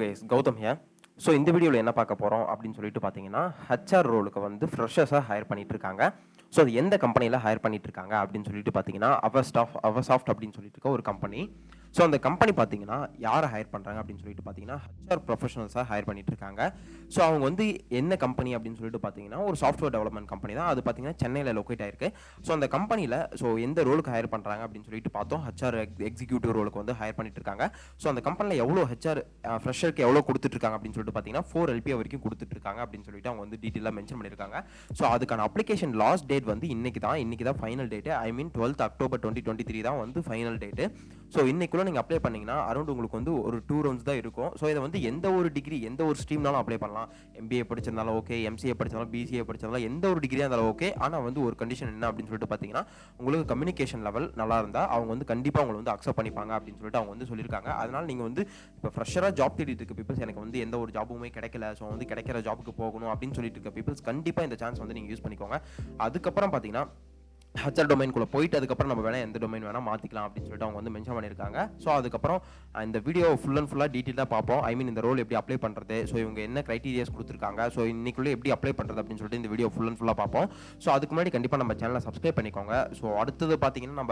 Guys, Gautham here. So இந்த வீடியோவில் என்ன பார்க்க போகிறோம் அப்படின்னு சொல்லிட்டு பார்த்தீங்கன்னா, ஹெச்ஆர் ரோலுக்கு வந்து ஃப்ரெஷர்ஸாக ஹையர் பண்ணிட்டு இருக்காங்க. ஸோ அது எந்த கம்பெனியில் ஹையர் பண்ணிட்டு இருக்காங்க அப்படின்னு சொல்லிட்டு பார்த்தீங்கன்னா, அவர்சாஃப்ட் அப்படின்னு சொல்லிட்டு இருக்க ஒரு கம்பெனி. ஸோ அந்த கம்பெனி பார்த்தீங்கன்னா யாரை ஹையர் பண்ணுறாங்க அப்படின்னு சொல்லிட்டு பார்த்தீங்கன்னா, ஹெச்ஆர் ப்ரொஃபஷனல்ஸாக ஹையர் பண்ணிட்டு இருக்காங்க. ஸோ அவங்க வந்து என்ன கம்பெனி அப்படின்னு சொல்லிட்டு பார்த்தீங்கன்னா, ஒரு சாஃப்ட்வேர் டெவலப்மெண்ட் கம்பெனி தான். அது பார்த்தீங்கன்னா சென்னையில் லொக்கேட் ஆயிருக்கு. ஸோ அந்த கம்பெனியில் எந்த ரோலுக்கு ஹையர் பண்ணுறாங்க அப்படின்னு சொல்லிட்டு பார்த்தோம். ஹெச்ஆர் எக்ஸிக்யூட்டிவ் ரோலுக்கு வந்து ஹையர் பண்ணிட்டு இருக்காங்க. ஸோ அந்த கம்பெனியில் எவ்வளோ ஹெச்ஆர் ஃப்ரெஷருக்கு எவ்வளோ கொடுத்துட்ருக்காங்க அப்படின்னு சொல்லிட்டு பார்த்தீங்கன்னா 4 LPA வரைக்கும் கொடுத்துட்ருக்காங்க அப்படின்னு சொல்லிட்டு அவங்க வந்து டீட்டெயிலாக மென்ஷன் பண்ணியிருக்காங்க. ஸோ அதுக்கான அப்ளிகேஷன் லாஸ்ட் டேட் வந்து இன்னைக்கு தான் ஃபைனல் டேட்டு. ஐ மீன் 12th October 2023 தான் வந்து ஃபைனல் டேட்டு. ஸோ இன்னைக்குள்ள நீங்கள் அப்ளை பண்ணிங்கன்னா அரௌண்ட் உங்களுக்கு வந்து ஒரு 2 rounds தான் இருக்கும். ஸோ இதை வந்து எந்த ஒரு டிகிரி எந்த ஒரு ஸ்ட்ரீம்னாலும் அப்ளை பண்ணலாம். MBA படிச்சிருந்தாலும் ஓகே, MCA படிச்சிருந்தாலும், BCA படிச்சிருந்தாலும், எந்த ஒரு டிகிரியாக இருந்தாலும் ஓகே. ஆனால் வந்து ஒரு கண்டிஷன் என்ன அப்படின்னு சொல்லிட்டு பார்த்தீங்கன்னா, உங்களுக்கு கம்யூனிகேஷன் லெவல் நல்லா இருந்தால் அவங்க வந்து கண்டிப்பாக உங்களை வந்து அக்செப்ட் பண்ணிப்பாங்க அப்படின்னு சொல்லிட்டு அவங்க வந்து சொல்லியிருக்காங்க. அதனால் நீங்கள் வந்து இப்போ ஃப்ரெஷராக ஜாப் தேடிட்டு இருக்க பீப்பிள்ஸ், எனக்கு வந்து எந்த ஒரு ஜாபுமே கிடைக்கல, ஸோ வந்து கிடைக்கிற ஜாபுக்கு போகணும் அப்படின்னு சொல்லிட்டு இருக்க பீப்பிள்ஸ் கண்டிப்பாக இந்த சான்ஸ் வந்து நீங்கள் யூஸ் பண்ணிக்கோங்க. அதுக்கப்புறம் பார்த்தீங்கன்னா ஹெச்ஆர் டொமைன்குள்ளே போயிட்டு அதுக்கப்புறம் நம்ம வேணால் எந்த டொமைன் வேணால் மாற்றிக்கலாம் அப்படின்னு சொல்லிட்டு அவங்க வந்து மென்ஷன் பண்ணியிருக்காங்க. ஸோ அதுக்கப்புறம் இந்த வீடியோ ஃபுல்லாக டீட்டெயிலாக பார்ப்போம். ஐ மீன் இந்த ரோல் எப்படி அப்ளை பண்ணுறது, ஸோ இவங்க என்ன க்ரைட்டீரியாஸ் கொடுத்துருக்காங்க, ஸோ இன்னைக்குள்ளே எப்படி அப்ளை பண்ணுறது அப்படின்னு சொல்லிட்டு இந்த வீடியோ ஃபுல்லாக பார்ப்போம். ஸோ அதுக்கு முன்னாடி கண்டிப்பாக நம்ம சேனலை சப்ஸ்கிரைப் பண்ணிக்கோங்க. ஸோ அடுத்தது பார்த்தீங்கன்னா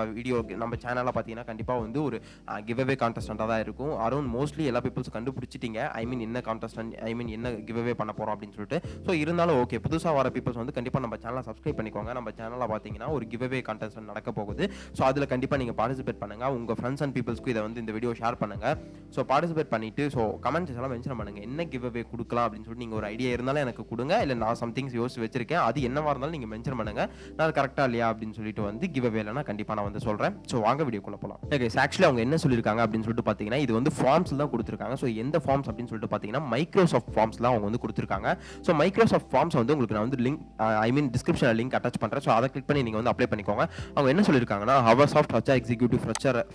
நம்ம சேனலில் பார்த்தீங்கன்னா கண்டிப்பாக வந்து ஒரு கிவ் அவே கான்டெஸ்டாக தான் இருக்கும். அரௌண்ட் மோஸ்ட்லி எல்லா பீப்புள்ஸ் கண்டுபிடிச்சிட்டிங்க. ஐ மீன் என்ன கான்டெஸ்ட், ஐ மீன் என்ன கிவ் அவே பண்ண போகிறோம் அப்படின்னு சொல்லிட்டு. ஸோ இருந்தாலும் ஓகே, புதுசாக வர பீப்புள்ஸ் வந்து கண்டிப்பாக நம்ம சேனலை சப்ஸ்கிரைப் பண்ணிக்கோங்க. நம்ம சேனலில் பார்த்தீங்கன்னா ஒரு கிவ் அவே கான்டெஸ்ட் நடக்க போகுது. ஸோ அதில் கண்டிப்பாக நீங்கள் பார்ட்டிசிபேட் பண்ணுங்க. உங்கள் ஃப்ரெண்ட்ஸ் அண்ட் பீப்புள்ஸ்க்கு இதை வந்து இந்த வீடியோ ஷேர் பண்ணுங்க. ஸோ பார்ட்டிசிபேட் பண்ணிட்டு கமெண்ட்ஸ் எல்லாம் மென்ஷன் பண்ணுங்க, என்ன கிவ் அவே கொடுக்கலாம் அப்படின்னு சொல்லிட்டு. நீங்கள் ஒரு ஐடியா இருந்தாலும் எனக்கு கொடுங்க, இல்லை நான் சம்திங்ஸ் யோசிச்சு வச்சிருக்கேன், அது என்னவா இருந்தாலும் நீங்கள் மென்ஷன் பண்ணுங்க. நான் கரெக்டாக இல்லையா அப்படின்னு சொல்லிட்டு வந்து கிவ் அவேலனா கண்டிப்பாக நான் வந்து சொல்கிறேன். ஸோ வாங்க வீடியோக்குள்ள போகலாம். ஓகே, ஆக்சுவலி அவங்க என்ன சொல்லியிருக்காங்க அப்படின்னு சொல்லிட்டு பார்த்தீங்கன்னா, இது வந்து ஃபார்ம்ஸ் தான் கொடுத்துருக்காங்க. ஸோ எந்த ஃபார்ம்ஸ் அப்படின்னு சொல்லிட்டு பார்த்தீங்கன்னா, மைக்ரோசாஃப்ட் ஃபார்ம்ஸ்லாம் அவங்க வந்து கொடுத்துருக்காங்க. ஸோ மைக்ரோசாஃப்ட் ஃபார்ம்ஸ் வந்து உங்களுக்கு நான் வந்து லிங்க், ஐ மீன் டிஸ்கிரிப்ஷனில் லிங்க் அட்டாச் பண்ணுறேன். ஸோ அதை கிளிக் பண்ணி நீங்கள் வந்து அப்ளை பண்ணிக்கோங்க. அவங்க என்ன சொல்லியிருக்காங்கன்னா, Aversoft HR executive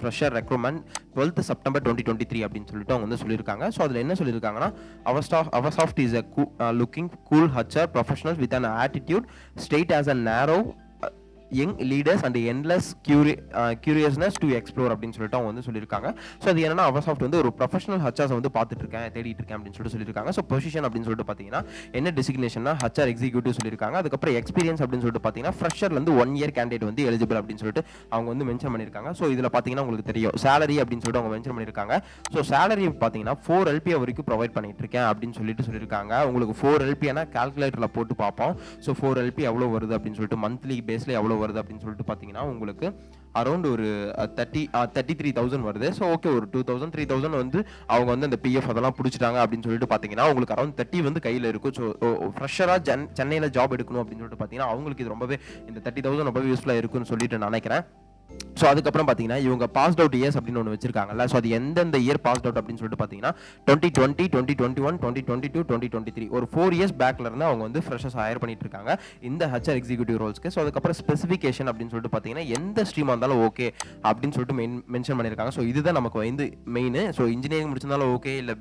fresher recruitment 12th September 2023 அப்படின்னு சொல்லிட்டு அவங்க வந்து சொல்லியிருக்காங்க. ஸோ அதில் என்ன சொல்லியிருக்காங்கன்னா, அவர்சாஃப்ட் is a looking cool HR professional with an attitude straight as a narrow young leaders and endless curiousness to explore அப்படின்னு சொல்லிட்டு அவங்க வந்து சொல்லியிருக்காங்க. ஸோ அது என்னன்னா, அவர்சாஃப்ட் வந்து ஒரு ப்ரொஃபஷனல் ஹெச்ஆர்ஸ் வந்து பார்த்துட்டு இருக்கேன், தேடிட்டு இருக்கேன் அப்படின்னு சொல்லிட்டு சொல்லியிருக்காங்க. ஸோ பொசிஷன் அப்படின்னு சொல்லிட்டு பார்த்தீங்கன்னா என்ன டெசிக்னேஷன்னா ஹெச்ஆர் எக்ஸிக்யூட்டிவ் சொல்லியிருக்காங்க. அதுக்கப்புறம் எக்ஸ்பீரியன்ஸ் அப்படின்னு சொல்லிட்டு பார்த்தீங்கன்னா ஃப்ரெஷர்லேருந்து 1 year கேண்டிடேட் வந்து எலிஜிபிள் அப்படின்னு சொல்லிட்டு அவங்க வந்து மென்ஷன் பண்ணியிருக்காங்க. ஸோ இதில் பார்த்தீங்கன்னா உங்களுக்கு தெரியும் சேலரி அப்படின்னு சொல்லிட்டு அவங்க மென்ஷன் பண்ணியிருக்காங்க. ஸோ சேலரி பார்த்தீங்கன்னா 4 LPA வரைக்கும் ப்ரொவைட் பண்ணிட்டு இருக்கேன் அப்படின்னு சொல்லிட்டு சொல்லியிருக்காங்க. உங்களுக்கு 4 LPAனா கால்குலேட்டரில் போட்டு பார்ப்போம். ஸோ 4 LPA எவ்வளோ வருது அப்படின்னு சொல்லிட்டு மந்த்லி பேஸில் எவ்வளோ வருது அப்படின்னு சொல்லிட்டு பார்த்தீங்கன்னா உங்களுக்கு அரௌண்ட் ஒரு 33,000 வருது. ஸோ ஓகே, ஒரு 2,000 3,000 வந்து அவங்க வந்து அந்த PF அதெல்லாம் பிடிச்சிட்டாங்க அப்படின்னு சொல்லிட்டு பார்த்தீங்கன்னா உங்களுக்கு அரௌண்ட் 30 வந்து கையில் இருக்கும். ஸோ ஃப்ரெஷராக சென்னையில் ஜாப் எடுக்கணும் அப்படின்னு சொல்லிட்டு பார்த்தீங்கன்னா அவங்களுக்கு இது ரொம்பவே இந்த 30,000 ரொம்பவே யூஸ்ஃபுல்லாக இருக்குன்னு சொல்லிட்டு நினைக்கிறேன். ஸோ அதுக்கப்புறம் பார்த்தீங்கன்னா இவங்க பாஸ்ட் அவுட் இயர்ஸ் அப்படின்னு ஒன்று வச்சிருக்காங்கல்ல. ஸோ அது எந்தெந்த இயர் பாஸ்ட் அவுட் அப்படின்னு சொல்லிட்டு பார்த்தீங்கன்னா 2020, 2021, 2022, 2023 ஒரு 4 years பேக்ல இருந்து அவங்க வந்து ஃப்ரெஷர்ஸ் ஹையர் பண்ணிட்டு இருக்காங்க இந்த ஹெச்ஆர் எக்ஸிக்யூட்டிவ் ரோல்ஸ்க்கு. ஸோ அதுக்கப்புறம் ஸ்பெசிஃபிகேஷன் அப்படின்னு சொல்லிட்டு பார்த்தீங்கன்னா எந்த ஸ்ட்ரீமாக இருந்தாலும் ஓகே அப்படின்னு சொல்லிட்டு மென்ஷன் பண்ணியிருக்காங்க. ஸோ இதுதான் நமக்கு வந்து மெயின். ஸோ இன்ஜினியரிங் முடிச்சிருந்தாலும் ஓகே, இல்லை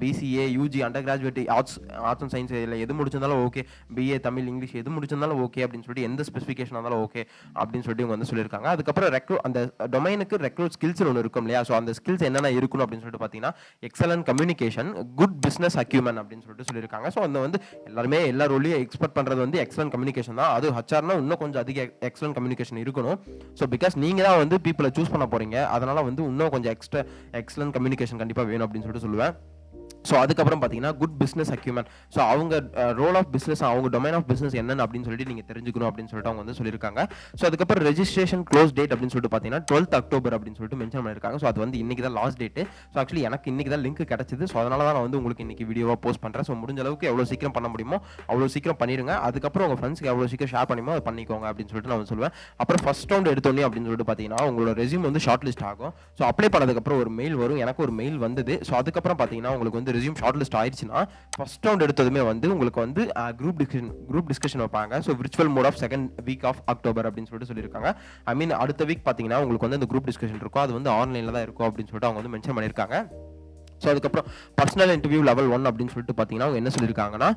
BCA, UG, under graduate arts and science இல்லை எது முடிச்சிருந்தாலும் ஓகே, BA தமிழ் இங்கிலீஷ் எது முடிச்சிருந்தாலும் ஓகே அப்படின்னு சொல்லிட்டு எந்த ஸ்பெசிஃபிகேஷன் இருந்தாலும் ஓகே அப்படின்னு சொல்லிட்டு இவங்க வந்து சொல்லியிருக்காங்க. அதுக்கப்புறம் அந்த டொமைனுக்கு ரெக்ரூட் ஸ்கில்ஸ் ஒன்று இருக்கும் இல்லையா. ஸோ அந்த ஸ்கில்ஸ் என்னென்ன இருக்கணும் அப்படின்னு சொல்லிட்டு பார்த்தீங்கன்னா excellent communication, good business acumen அப்படின்னு சொல்லிட்டு சொல்லியிருக்காங்க. ஸோ அந்த வந்து எல்லாருமே எல்லா ரோலையும் எக்ஸ்பெக்ட் பண்ணுறது வந்து எக்ஸலன்ட் கம்யூனிகேஷன் தான். அது ஹெச்ஆர்னா இன்னும் கொஞ்சம் அதிக எக்ஸலன்ட் கம்யூனிகேஷன் இருக்கணும். ஸோ பிகாஸ் நீங்கள் தான் வந்து பீப்புளை சூஸ் பண்ண போகிறீங்க, அதனால் வந்து இன்னும் கொஞ்சம் எக்ஸலன்ட் கம்யூனிகேஷன் கண்டிப்பாக வேணும் அப்படின்னு சொல்லிட்டு சொல்லுவேன். ஸோ அதுக்கப்புறம் பார்த்தீங்கன்னா குட் பிஸ்னஸ் அக்யூமன். ஸோ அவங்க ரோல் ஆஃப் பிஸ்னஸ், அவங்க டொமைன் ஆஃப் பிஸ்னஸ் என்னன்னு அப்படின்னு சொல்லிட்டு நீங்கள் தெரிஞ்சுக்கணும் அப்படின்னு சொல்லிட்டு அவங்க வந்து சொல்லியிருக்காங்க. ஸோ அதுக்கப்புறம் ரெஜிஸ்ட்ரேஷன் க்ளோஸ் டேட் அப்படின்னு சொல்லிட்டு பார்த்தீங்கன்னா 12th October அப்படின்னு சொல்லிட்டு மென்ஷன் பண்ணியிருக்காங்க. ஸோ அது வந்து இன்னைக்கு தான் லாஸ்ட் டேட்டு. ஸோ ஆக்சுவலி எனக்கு இன்னைக்கு தான் லிங்க் கிடச்சிது. ஸோ அதனால தான் நான் வந்து உங்களுக்கு இன்னைக்கு வீடியோவாக போஸ்ட் பண்ணுறேன். ஸோ முடிஞ்ச அளவுக்கு எவ்வளோ சீக்கிரம் பண்ண முடியுமோ அவ்வளோ சீக்கிரம் பண்ணிடுங்க. அதுக்கப்புறம் உங்கள் ஃப்ரெண்ட்ஸ்க்கு எவ்வளோ சீக்கிரம் ஷேர் பண்ணிமோ அதை பண்ணிக்கோங்க அப்படின்னு சொல்லிட்டு நான் சொல்லுவேன். அப்புறம் ஃபர்ஸ்ட் ரவுண்ட் எடுத்தோன்னே அப்படின்னு சொல்லிட்டு பார்த்தீங்கன்னா உங்களோட ரெஸ்யூம் வந்து ஷார்ட் லிஸ்ட் ஆகும். ஸோ அப்ளை பண்ணதுக்கப்புறம் ஒரு மெயில் வரும். எனக்கு ஒரு மெயில் வந்தது. ஸோ அதுக்கப்புறம் பார்த்தீங்கன்னா உங்களுக்கு வந்து ரெஸ்யூம் ஷார்ட் லிஸ்ட் ஆயிடுச்சுன்னா ஃபர்ஸ்ட் ரவுண்ட் எடுத்ததுமே வந்து உங்களுக்கு வந்து குரூப் டிஸ்கஷன் வைப்பாங்க. So virtual mode of second week of October அப்படின்னு சொல்லிட்டு சொல்லியிருக்காங்க. ஐ மீன் அடுத்த வீக் பார்த்தீங்கன்னா உங்களுக்கு வந்து அந்த குரூப் டிஸ்கஷன் இருக்கும். அது வந்து ஆன்லைனில் தான் இருக்கும் அப்படின்னு சொல்லிட்டு அவங்க வந்து மென்ஷன் பண்ணியிருக்காங்க. ஸோ அதுக்கப்புறம் பர்சனல் இன்டர்வியூ லெவல் 1 அப்படின்னு சொல்லிட்டு பார்த்தீங்கன்னா அவங்க என்ன சொல்லியிருக்காங்கன்னா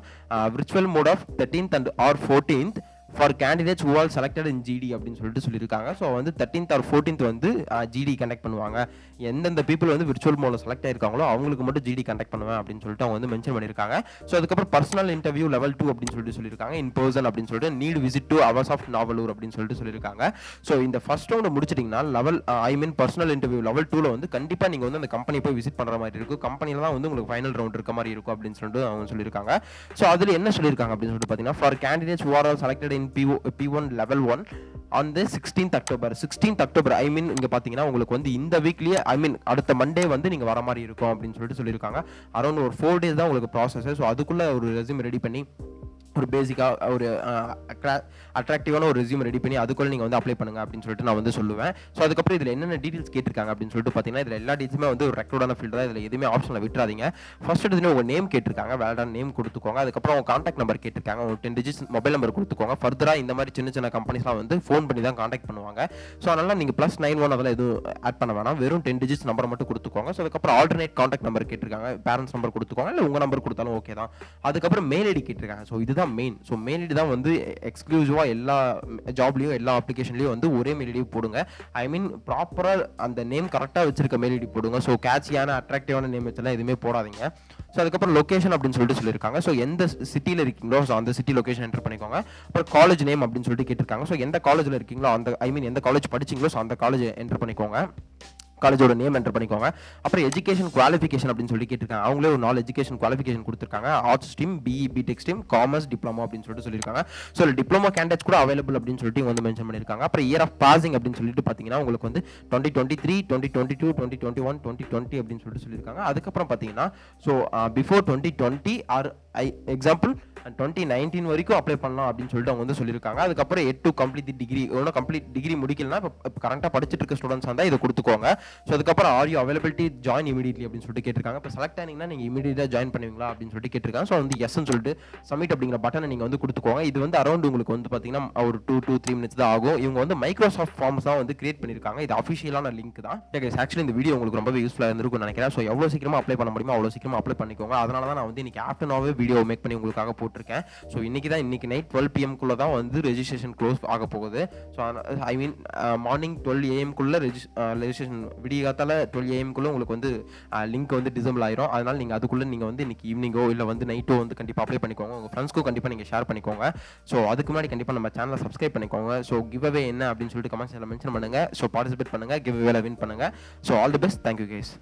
virtual mode of 13th and or 14th for candidates who are selected in GD அப்படின்னு சொல்லிட்டு சொல்லியிருக்காங்க. ஸோ வந்து 13th or 14th வந்து GD கண்டக்ட் பண்ணுவாங்க. எந்தெந்த பீப்புள் வந்து விர்ச்சுவல் மோடில் செலக்ட் ஆயிருக்காங்களோ அவங்களுக்கு மட்டும் GD கண்டக்ட் பண்ணுவேன் அப்படின்னு சொல்லிட்டு அவங்க வந்து மென்ஷன் பண்ணியிருக்காங்க. ஸோ அதுக்கப்புறம் பர்சனல் இன்டர்வியூ லெவல் 2 அப்படின்னு சொல்லிட்டு சொல்லியிருக்காங்க. இன் பர்சன் அப்படின்னு சொல்லிட்டு need visit to Aversoft Navalur அப்படின்னு சொல்லிட்டு சொல்லியிருக்காங்க. ஸோ இந்த ஃபர்ஸ்ட் ரவுண்ட் முடிச்சிட்டிங்கன்னா பர்சனல் இன்டர்வியூ லெவல் 2ல வந்து கண்டிப்பாக நீங்கள் வந்து அந்த கம்பெனி போய் விசிட் பண்ணுற மாதிரி இருக்கும். கம்பெனியில் தான் வந்து உங்களுக்கு ஃபைனல் ரவுண்ட் இருக்க மாதிரி இருக்கும் அப்படின்னு சொல்லிட்டு அவங்க சொல்லியிருக்காங்க. ஸோ அதில் என்ன சொல்லியிருக்காங்க அப்படின்னு சொல்லிட்டு பார்த்தீங்கன்னா for candidates who are selected in P1 level 1 on the 16th October இங்க பாத்தீங்கன்னா உங்களுக்கு வந்து இந்த வீக்லயே அடுத்த மண்டே வந்து நீங்க வர மாதிரி இருக்கும் அப்படின்னு சொல்லிட்டு சொல்லியிருக்காங்க. அரௌண்ட் ஒரு 4 days தான் உங்களுக்கு ப்ராசஸ். ஸோ அதுக்குள்ள ஒரு ரெஸ்யூம் ரெடி பண்ணி ஒரு பேசிக்காக ஒரு அட்ராக்டிவான ஒரு ரெஸ்யூம் ரெடி பண்ணி அதுக்குள்ள நீங்கள் வந்து அப்ளை பண்ணுங்க அப்படின்னு சொல்லிட்டு நான் வந்து சொல்லுவேன். ஸோ அதுக்கப்புறம் இதில் என்னென்ன டீட்டெயில்ஸ் கேட்டிருக்காங்க அப்படின்னு சொல்லிட்டு பார்த்தீங்கன்னா இதில் எல்லா டீட்டெயிலுமே வந்து ஒரு ரெக்கார்டான ஃபீல்டு தான். இதில் எதுவுமே ஆப்ஷனில் விட்டுறாதீங்க. ஃபர்ஸ்ட் எடுத்து உங்கள் நேம் கேட்டிருக்காங்க, வேலிடான நேம் கொடுத்துக்கோங்க. அதுக்கப்புறம் உங்கள் கான்டாக்ட் நம்பர் கேட்டிருக்காங்க, ஒரு 10 digits மொபைல் நம்பர் கொடுத்துக்கோங்க. ஃபர்தராக இந்த மாதிரி சின்ன சின்ன கம்பெனிஸ்லாம் வந்து ஃபோன் பண்ணி தான் கான்டாக்ட் பண்ணுவாங்க. ஸோ அதனால் நீங்கள் +91 அதெல்லாம் எதுவும் ஆட் பண்ண வேணாம், வெறும் 10 digits நம்பர் மட்டும் கொடுத்துக்கோங்க. ஸோ அதுக்கப்புறம் ஆல்டர்னேட் கான்டாக்ட் நம்பர் கேட்டிருக்காங்க, பேரண்ட்ஸ் நம்பர் கொடுத்துக்கோங்க, இல்லை உங்கள் நம்பர் கொடுத்தாலும் ஓகே தான். அதுக்கப்புறம் மெயில் ஐடி கேட்டிருக்காங்க. ஸோ இதுதான் மெயின். ஸோ மெயில் ஐடி தான் வந்து எக்ஸ்க்ளூசிவாக எல்லா ஜாப்லையும் எல்லா அப்ளிகேஷன்லையும் வந்து ஒரே மெயில் ஐடி போடுங்க. ப்ராப்பராக அந்த நேம் கரெக்டாக வச்சிருக்க மெயில் ஐடி போடுங்க. ஸோ கேட்சியான அட்ராக்டிவான நேம் வச்செல்லாம் எதுவுமே போடாதீங்க. ஸோ அதுக்கப்புறம் லொக்கேஷன் அப்படின்னு சொல்லிட்டு சொல்லியிருக்காங்க. ஸோ எந்த சிட்டியில் இருக்கீங்களோ ஸோ அந்த சிட்டி லொக்கேஷன் என்டர் பண்ணிக்கோங்க. அப்புறம் காலேஜ் நேம் அப்படின்னு சொல்லிட்டு கேட்டிருக்காங்க. ஸோ எந்த காலேஜில் இருக்கீங்களோ அந்த எந்த காலேஜ் படிச்சிங்களோ ஸோ அந்த காலேஜ் என்டர் பண்ணிக்கோங்க. காலேஜோட நேம் என்டர் பண்ணிக்கோங்க. அப்புறம் எஜுகேஷன் குவாலிஃபிகேஷன் அப்படின்னு சொல்லி கேட்டிருக்காங்க. அவங்களே ஒரு 4 எஜுகேஷன் குவாலிஃபிகேஷன் கொடுத்துருக்காங்க. Arts stream, BE, BTech stream, commerce, diploma அப்படின்னு சொல்லிட்டு சொல்லியிருக்காங்க. ஸோ டிப்ளமோ கேண்டிடேட்ஸ் கூட அவைலபிள் அப்படின்னு சொல்லிட்டு வந்து மென்ஷன் பண்ணியிருக்காங்க. அப்புறம் இயர் ஆஃப் பாசிங் அப்படின்னு சொல்லிட்டு பார்த்தீங்கன்னா உங்களுக்கு வந்து 2023, 2022, 2021, 2020 அப்படின்னு சொல்லிட்டு சொல்லியிருக்காங்க. அதுக்கப்புறம் பார்த்தீங்கன்னா ஸோ பிஃபோர் 2020 ஆர் எக்ஸாம்பிள் 2019 வரைக்கும் அப்ளை பண்ணலாம் அப்படின்னு சொல்லிட்டு அவங்க வந்து சொல்லியிருக்காங்க. அதுக்கப்புறம் 8 to complete degree, complete degree முடிக்கலன்னா இப்போ கரெக்டாக படிச்சுட்டு இருக்க ஸ்டூடெண்ட்ஸ் இருந்தால் இதை கொடுத்துக்கோங்க. ஸோ அதுக்கப்புறம் are you availability join immediately அப்படின்னு சொல்லிட்டு கேட்டிருக்காங்க. இப்போ செலக்ட் ஆனீங்கன்னா நீங்கள் இமீடியட்டாக ஜாயின் பண்ணுவீங்களா அப்படின்னு சொல்லிட்டு கேட்டிருக்காங்க. ஸோ வந்து எஸ்ன்னு சொல்லிட்டு சப்மிட் அப்படிங்கிற பட்டனை நீங்கள் வந்து கொடுத்துக்கோங்க. இது வந்து அரௌண்ட் உங்களுக்கு வந்து பார்த்தீங்கன்னா ஒரு 2 to 3 minutes தான் ஆகும். இவங்க வந்து மைக்ரோசாஃப்ட் ஃபார்ம்ஸ் தான் வந்து கிரியேட் பண்ணியிருக்காங்க. இது அஃபிஷியலான லிங்க் தான். ஆக்சுவலி இந்த வீடியோ உங்களுக்கு ரொம்ப யூஸ்ஃபுல்லாக இருந்திருக்கும்னு நினைக்கிறேன். ஸோ எவ்வளோ சீக்கிரமாக அப்ளை பண்ண முடியுமோ அவ்வளோ சீக்கிரமாக அப்ளை பண்ணிக்கோங்க. அதனால தான் நான் வந்து இன்னைக்கு ஆஃப்டர்நூனாவே வீடியோ மேக் பண்ணி உங்களுக்காக போட்டிருக்கேன். ஸோ இன்னைக்கு நைட் 12 PM தான் வந்து ரெஜிஸ்ட்ரேஷன் க்ளோஸ் ஆக போகுது. ஸோ மார்னிங் 12 AM ரெஜிஸ்ட்ரேஷன் விடியகாத்தால 12 AM உங்களுக்கு வந்து லிங்க் வந்து டிசேபிள் ஆயிரும். அதனால நீங்கள் அதுக்குள்ளே நீங்கள் வந்து இன்னைக்கு ஈவினிங்கோ இல்லை வந்து நைட்டோ வந்து கண்டிப்பாக அப்ளை பண்ணிக்கோங்க. உங்கள் ஃப்ரெண்ட்ஸ்க்கும் கண்டிப்பாக நீங்கள் ஷேர் பண்ணிக்கோங்க. ஸோ அதுக்கு முன்னாடி கண்டிப்பாக நம்ம சேனலை சப்ஸ்கிரைப் பண்ணிக்கோங்க. ஸோ கிவ் அவே என்ன அப்படின்னு சொல்லிட்டு கமெண்ட்ஸில் மென்ஷன் பண்ணுங்க. ஸோ பார்ட்டிசிபேட் பண்ணுங்க, கிவ் அவேல வின் பண்ணுங்க. So all the best. Thank you guys.